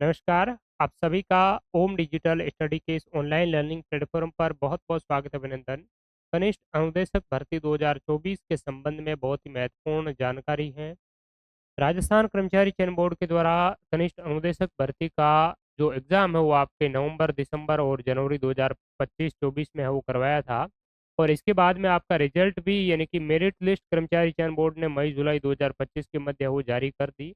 नमस्कार, आप सभी का ओम डिजिटल स्टडी के इस ऑनलाइन लर्निंग प्लेटफ़ॉर्म पर बहुत-बहुत स्वागत अभिनंदन। कनिष्ठ अनुदेशक भर्ती 2024 के संबंध में बहुत ही महत्वपूर्ण जानकारी है। राजस्थान कर्मचारी चयन बोर्ड के द्वारा कनिष्ठ अनुदेशक भर्ती का जो एग्ज़ाम है वो आपके नवंबर, दिसंबर और जनवरी 2025-24 में है वो करवाया था। और इसके बाद में आपका रिज़ल्ट भी यानी कि मेरिट लिस्ट कर्मचारी चयन बोर्ड ने मई-जुलाई 2025 के मध्य वो जारी कर दी।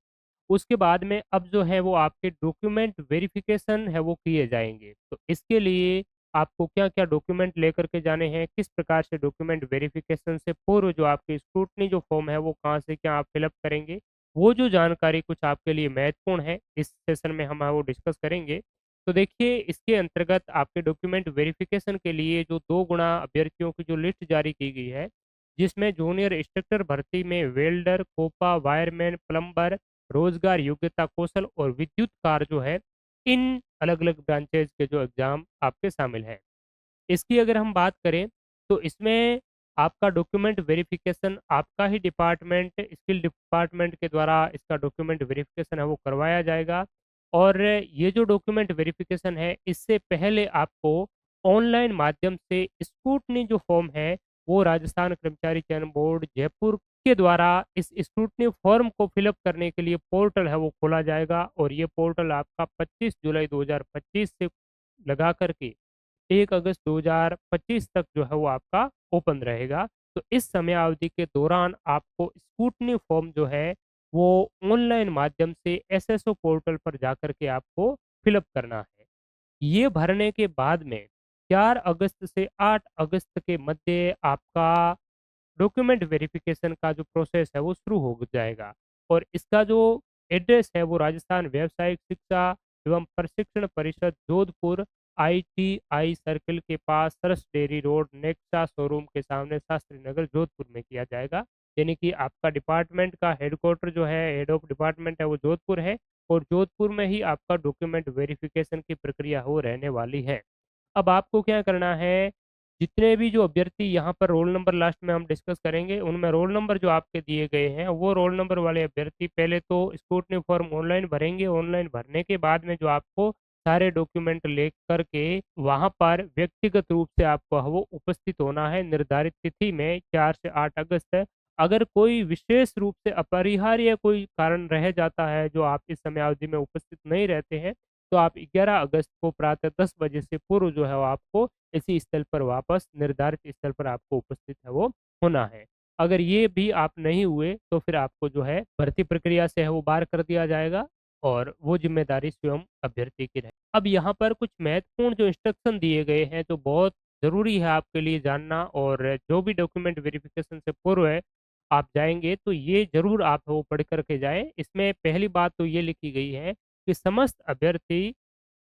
उसके बाद में अब जो है वो आपके डॉक्यूमेंट वेरिफ़िकेशन है वो किए जाएँगे। तो इसके लिए आपको क्या-क्या डॉक्यूमेंट लेकर के जाने हैं, किस प्रकार से डॉक्यूमेंट वेरिफ़िकेशन से पूर्व जो आपकी स्क्रूटनी जो फ़ॉर्म है वो कहाँ से क्या आप फ़िल अप करेंगे, वो जो जानकारी कुछ आपके लिए महत्वपूर्ण है, इस सेशन में हम वो डिस्कस करेंगे। तो देखिए इसके अंतर्गत आपके डॉक्यूमेंट वेरिफ़िकेशन के लिए जो 2 गुणा अभ्यर्थियों की जो लिस्ट जारी की गई है, जिसमें जूनियर इंस्ट्रक्टर भर्ती में वेल्डर, कोपा, वायरमैन, प्लम्बर, रोजगार योग्यता कौशल और विद्युत कार्य जो है, इन अलग-अलग ब्रांचेज़ के जो एग्ज़ाम आपके शामिल हैं। इसकी अगर हम बात करें, तो इसमें आपका डॉक्यूमेंट वेरिफ़िकेशन आपका ही डिपार्टमेंट स्किल डिपार्टमेंट के द्वारा इसका डॉक्यूमेंट वेरिफ़िकेशन है वो करवाया जाएगा। और ये जो डॉक्यूमेंट वेरिफ़िकेशन है, इससे पहले आपको ऑनलाइन माध्यम से स्क्रूटनी जो फ़ॉर्म है, वो राजस्थान कर्मचारी चयन बोर्ड जयपुर के द्वारा इस स्क्रूटनी फ़ॉर्म को फ़िल अप करने के लिए पोर्टल है वो खोला जाएगा। और ये पोर्टल आपका 25 जुलाई 2025 से लगा कर के 1 अगस्त 2025 तक जो है वो आपका ओपन रहेगा। तो इस समयावधि के दौरान आपको स्क्रूटनी फॉर्म जो है वो ऑनलाइन माध्यम से एसएसओ पोर्टल पर जाकर के आपको फिल अप करना है। ये भरने के बाद में 4 अगस्त से 8 अगस्त के मध्य आपका डॉक्यूमेंट वेरिफिकेशन का जो प्रोसेस है वो शुरू हो जाएगा। और इसका जो एड्रेस है वो राजस्थान व्यावसायिक शिक्षा एवं प्रशिक्षण परिषद जोधपुर आईटीआई सर्किल के पास सरस डेयरी रोड नेक्सा शोरूम के सामने शास्त्री नगर जोधपुर में किया जाएगा। यानी कि आपका डिपार्टमेंट का हेडक्वार्टर जो है हेड ऑफ डिपार्टमेंट है वो जोधपुर है। और जोधपुर में ही आपका डॉक्यूमेंट वेरिफिकेशन की प्रक्रिया हो रहने वाली है। अब आपको क्या करना है, जितने भी जो अभ्यर्थी यहाँ पर रोल नंबर लास्ट में हम डिस्कस करेंगे, उनमें रोल नंबर जो आपके दिए गए हैं, वो रोल नंबर वाले अभ्यर्थी पहले तो स्क्रूटनी फॉर्म ऑनलाइन भरेंगे। ऑनलाइन भरने के बाद में जो आपको सारे डॉक्यूमेंट लेकर के वहाँ पर व्यक्तिगत रूप से आपको वो उपस्थित होना है निर्धारित तिथि में 4 से 8 अगस्त। अगर कोई विशेष रूप से अपरिहार्य कोई कारण रह जाता है, जो आप इस समयावधि में उपस्थित नहीं रहते हैं, तो आप 11 अगस्त को प्रातः 10 बजे से पूर्व जो है वो आपको इसी स्थल पर वापस निर्धारित स्थल पर आपको उपस्थित है वो होना है। अगर ये भी आप नहीं हुए तो फिर आपको जो है भर्ती प्रक्रिया से है वो बाहर कर दिया जाएगा और वो ज़िम्मेदारी स्वयं अभ्यर्थी की रहे। अब यहाँ पर कुछ महत्वपूर्ण जो इंस्ट्रक्शन दिए गए हैं जो बहुत ज़रूरी है आपके लिए जानना। और जो भी डॉक्यूमेंट वेरिफिकेशन से पूर्व है आप जाएँगे तो ये ज़रूर आप वो पढ़ कर के जाएँ। इसमें पहली बात तो ये लिखी गई है कि समस्त अभ्यर्थी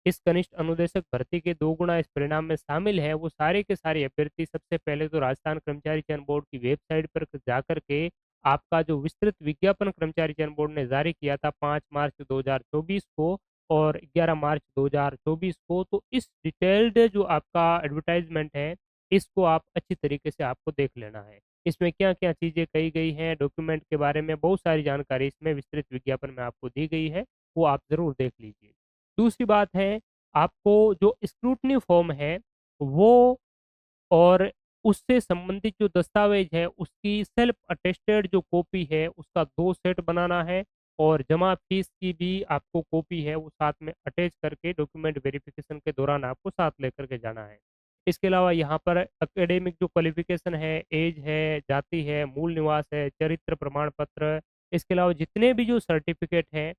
इस कनिष्ठ अनुदेशक भर्ती के 2 गुना इस परिणाम में शामिल है, वो सारे के सारे अभ्यर्थी सबसे पहले तो राजस्थान कर्मचारी चयन बोर्ड की वेबसाइट पर जाकर के आपका जो विस्तृत विज्ञापन कर्मचारी चयन बोर्ड ने जारी किया था 5 मार्च 2024 को और 11 मार्च 2024 को, तो इस डिटेल्ड जो आपका एडवर्टाइजमेंट है, इसको आप अच्छी तरीके से आपको देख लेना है। इसमें क्या-क्या चीज़ें कही गई हैं, डॉक्यूमेंट के बारे में बहुत सारी जानकारी इसमें विस्तृत विज्ञापन में आपको दी गई है, वो आप ज़रूर देख लीजिए। दूसरी बात है, आपको जो स्क्रूटनी फॉर्म है, वो और उससे संबंधित जो दस्तावेज है, उसकी सेल्फ अटेस्टेड जो कॉपी है, उसका 2 सेट बनाना है। और जमा फीस की भी आपको कॉपी है, वो साथ में अटैच करके डॉक्यूमेंट वेरिफिकेशन के दौरान आपको साथ लेकर के जाना है। इसके अलावा यहाँ पर एकेडमिक जो क्वालिफ़िकेशन है, ऐज है, जाति है, मूल निवास है, चरित्र प्रमाण पत्र, इसके अलावा जितने भी जो सर्टिफ़िकेट हैं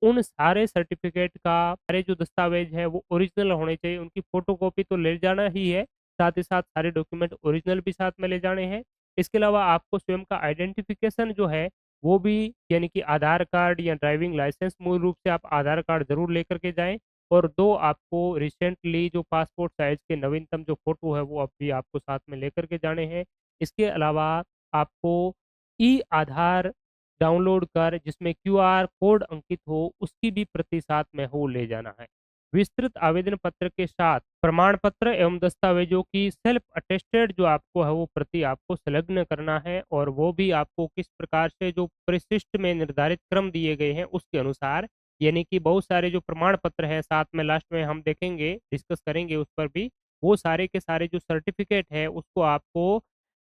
उन सारे सर्टिफ़िकेट का सारे जो दस्तावेज़ हैं वो ओरिजिनल होने चाहिए, उनकी फ़ोटोकॉपी तो ले जाना ही है, साथ ही साथ सारे डॉक्यूमेंट ओरिजिनल भी साथ में ले जाने हैं। इसके अलावा आपको स्वयं का आइडेंटिफ़िकेशन जो है, वो भी यानी कि आधार कार्ड या ड्राइविंग लाइसेंस मूल रूप से आप आधार कार्ड ज़रूर लेकर के जाएँ। और 2 आपको रिसेंटली जो पासपोर्ट साइज़ के नवीनतम जो फ़ोटो है, वो अभी आपको साथ में लेकर के जाने हैं। इसके अलावा आपको ई-आधार डाउनलोड कर जिसमें क्यूआर कोड अंकित हो उसकी भी प्रति साथ में हो ले जाना है। विस्तृत आवेदन पत्र के साथ प्रमाण पत्र एवं दस्तावेजों की सेल्फ अटेस्टेड जो आपको है वो प्रति आपको संलग्न करना है। और वो भी आपको किस प्रकार से जो परिशिष्ट में निर्धारित क्रम दिए गए हैं उसके अनुसार यानी कि बहुत सारे जो प्रमाण पत्र हैं, साथ में लास्ट में हम देखेंगे, डिस्कस करेंगे उस पर भी। वो सारे के सारे जो सर्टिफ़िकेट है, उसको आपको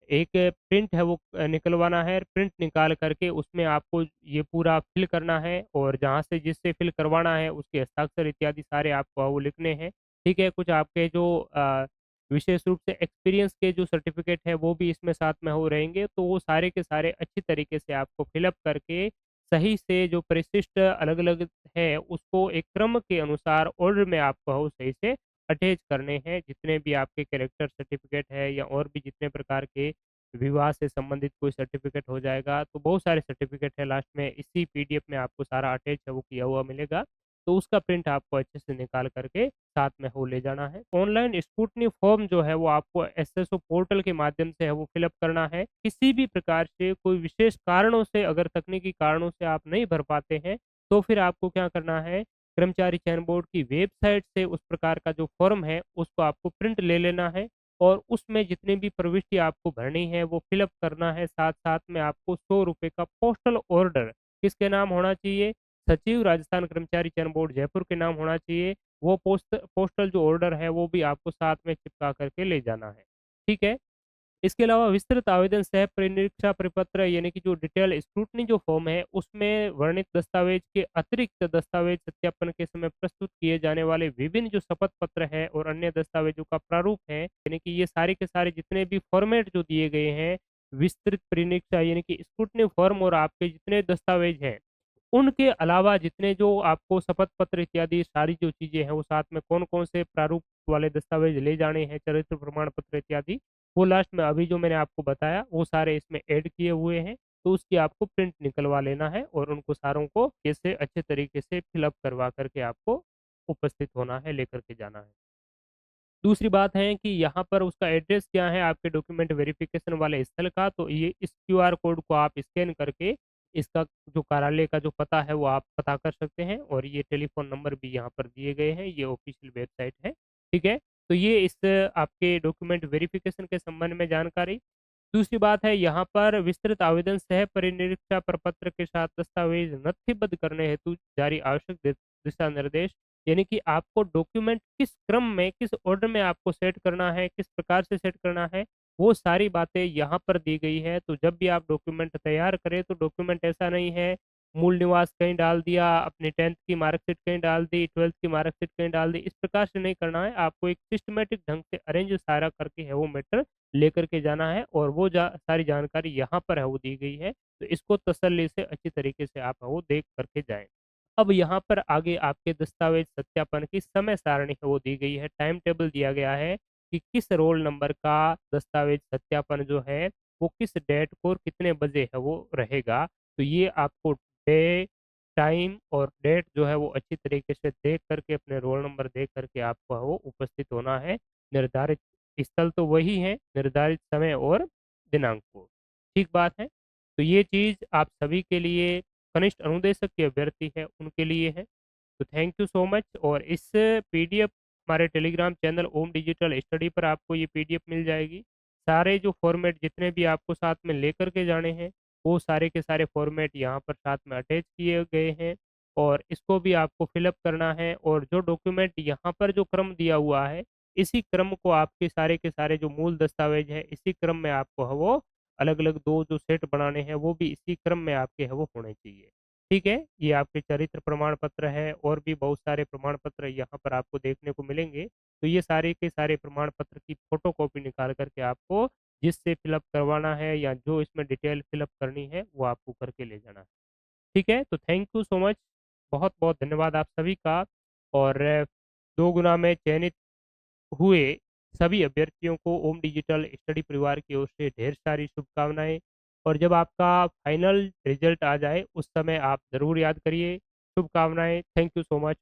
एक प्रिंट है वो निकलवाना है। प्रिंट निकाल कर के उसमें आपको ये पूरा फ़िल करना है और जहाँ से जिससे फ़िल करवाना है, उसके हस्ताक्षर इत्यादि सारे आपको वो लिखने हैं। ठीक है? कुछ आपके जो विशेष रूप से एक्सपीरियंस के जो सर्टिफ़िकेट है, वो भी इसमें साथ में हो रहेंगे। तो वो सारे के सारे अच्छी तरीके से आपको फ़िल अप करके सही से जो परिशिष्ट अलग-अलग है, उसको एक क्रम के अनुसार ऑर्डर में आपको वो सही से अटैच करने हैं। जितने भी आपके कैरेक्टर सर्टिफ़िकेट है या और भी जितने प्रकार के विवाह से संबंधित कोई सर्टिफ़िकेट हो जाएगा, तो बहुत सारे सर्टिफ़िकेट है लास्ट में इसी पीडीएफ में आपको सारा अटैच है वो किया हुआ मिलेगा। तो उसका प्रिंट आपको अच्छे से निकाल कर के साथ में वो ले जाना है। ऑनलाइन स्क्रूटनी फॉर्म जो है वो आपको एसएसओ पोर्टल के माध्यम से है वो फ़िल अप करना है। किसी भी प्रकार से कोई विशेष कारणों से अगर तकनीकी कारणों से आप नहीं भर पाते हैं, तो फिर आपको क्या करना है, कर्मचारी चयन बोर्ड की वेबसाइट से उस प्रकार का जो फॉर्म है, उसको आपको प्रिंट ले लेना है और उसमें जितनी भी प्रविष्टि आपको भरनी है, वो फ़िल अप करना है। साथ-साथ में आपको ₹100 का पोस्टल ऑर्डर किसके नाम होना चाहिए? सचिव राजस्थान कर्मचारी चयन बोर्ड जयपुर के नाम होना चाहिए। वो पोस्टल जो ऑर्डर है वो भी आपको साथ में चिपका करके ले जाना है। ठीक है? इसके अलावा विस्तृत आवेदन सह परिनीक्षा प्रपत्र यानी कि जो डिटेल स्क्रूटनी जो फॉर्म है उसमें वर्णित दस्तावेज के अतिरिक्त दस्तावेज सत्यापन के समय प्रस्तुत किए जाने वाले विभिन्न जो शपथ पत्र है और अन्य दस्तावेजों का प्रारूप है यानी कि ये सारे के सारे जितने भी फॉर्मेट जो दिए गए हैं विस्तृत परिनीक्षा यानी कि स्क्रूटनी फॉर्म और आपके जितने दस्तावेज हैं उनके अलावा जितने जो आपको शपथ पत्र इत्यादि सारी जो चीज़ें हैं, वो साथ में कौन-कौन से प्रारूप वाले दस्तावेज़ ले जाने हैं, चरित्र प्रमाण पत्र इत्यादि, वो लास्ट में अभी जो मैंने आपको बताया, वो सारे इसमें ऐड किए हुए हैं। तो उसकी आपको प्रिंट निकलवा लेना है और उनको सारों को कैसे अच्छे तरीके से फिल अप करवा कर के आपको उपस्थित होना है, लेकर के जाना है। दूसरी बात है कि यहाँ पर उसका एड्रेस क्या है आपके डॉक्यूमेंट वेरिफिकेशन वाले स्थल का, तो ये इस क्यूआर कोड को आप स्कैन करके इसका जो कार्यालय का जो पता है वो आप पता कर सकते हैं और ये टेलीफ़ोन नंबर भी यहाँ पर दिए गए हैं, ये ऑफ़िशियल वेबसाइट है, ठीक है? तो ये इस आपके डॉक्यूमेंट वेरिफिकेशन के संबंध में जानकारी। दूसरी बात है यहाँ पर विस्तृत आवेदन सह परिनिरीक्षा प्रपत्र के साथ दस्तावेज नथिबद्ध करने हेतु जारी आवश्यक दिशा निर्देश यानी कि आपको डॉक्यूमेंट किस क्रम में किस ऑर्डर में आपको सेट करना है किस प्रकार से सेट करना है वो सारी बातें यहाँ पर दी गई है तो जब भी आप डॉक्यूमेंट तैयार करें तो डॉक्यूमेंट ऐसा नहीं है मूल निवास कहीं डाल दिया अपनी 10th की मार्कशीट कहीं डाल दी 12th की मार्कशीट कहीं डाल दी इस प्रकार से नहीं करना है आपको एक सिस्टमेटिक ढंग से अरेंज सारा करके है वो मैटर लेकर के जाना है और वो सारी जानकारी यहाँ पर है वो दी गई है, तो इसको तसल्ली से अच्छी तरीके से आप वो देख करके जाएँ। अब यहाँ पर आगे आपके दस्तावेज सत्यापन की समय सारणी है वो दी गई है, टाइम टेबल दिया गया है कि किस रोल नंबर का दस्तावेज सत्यापन जो है, वो किस डेट को और कितने बजे है वो रहेगा। तो ये आपको डे, टाइम और डेट जो है वो अच्छी तरीके से देख करके अपने रोल नंबर देख करके आपको वो उपस्थित होना है। निर्धारित स्थल तो वही है, निर्धारित समय और दिनांक को। ठीक बात है? तो ये चीज़ आप सभी के लिए कनिष्ठ अनुदेशक के अभ्यर्थी हैं, उनके लिए है। तो थैंक यू सो मच और इस पीडीएफ हमारे टेलीग्राम चैनल ओम डिजिटल स्टडी पर आपको ये पीडीएफ मिल जाएगी। सारे जो फॉर्मेट जितने भी आपको साथ में लेकर के जाने हैं, वो सारे के सारे फॉर्मेट यहाँ पर साथ में अटैच किए गए हैं और इसको भी आपको फिल अप करना है और जो डॉक्यूमेंट यहाँ पर जो क्रम दिया हुआ है, इसी क्रम को आपके सारे के सारे जो मूल दस्तावेज है, इसी क्रम में आपको है वो अलग-अलग 2 जो सेट बनाने हैं, वो भी इसी क्रम में आपके है वो होने चाहिए। ठीक है? ये आपके चरित्र प्रमाण पत्र है और भी बहुत सारे प्रमाण पत्र यहाँ पर आपको देखने को मिलेंगे। तो ये सारे के सारे प्रमाण पत्र की फ़ोटोकॉपी निकाल कर के आपको जिससे फ़िल अप करवाना है या जो इसमें डिटेल फ़िल अप करनी है, वो आपको करके ले जाना है। ठीक है? तो थैंक यू सो मच। बहुत-बहुत धन्यवाद आप सभी का और 2 गुना में चयनित हुए सभी अभ्यर्थियों को ओम डिजिटल स्टडी परिवार की ओर से ढेर सारी शुभकामनाएँ और जब आपका फाइनल रिजल्ट आ जाए उस समय आप ज़रूर याद करिए। शुभकामनाएँ। Thank you so much.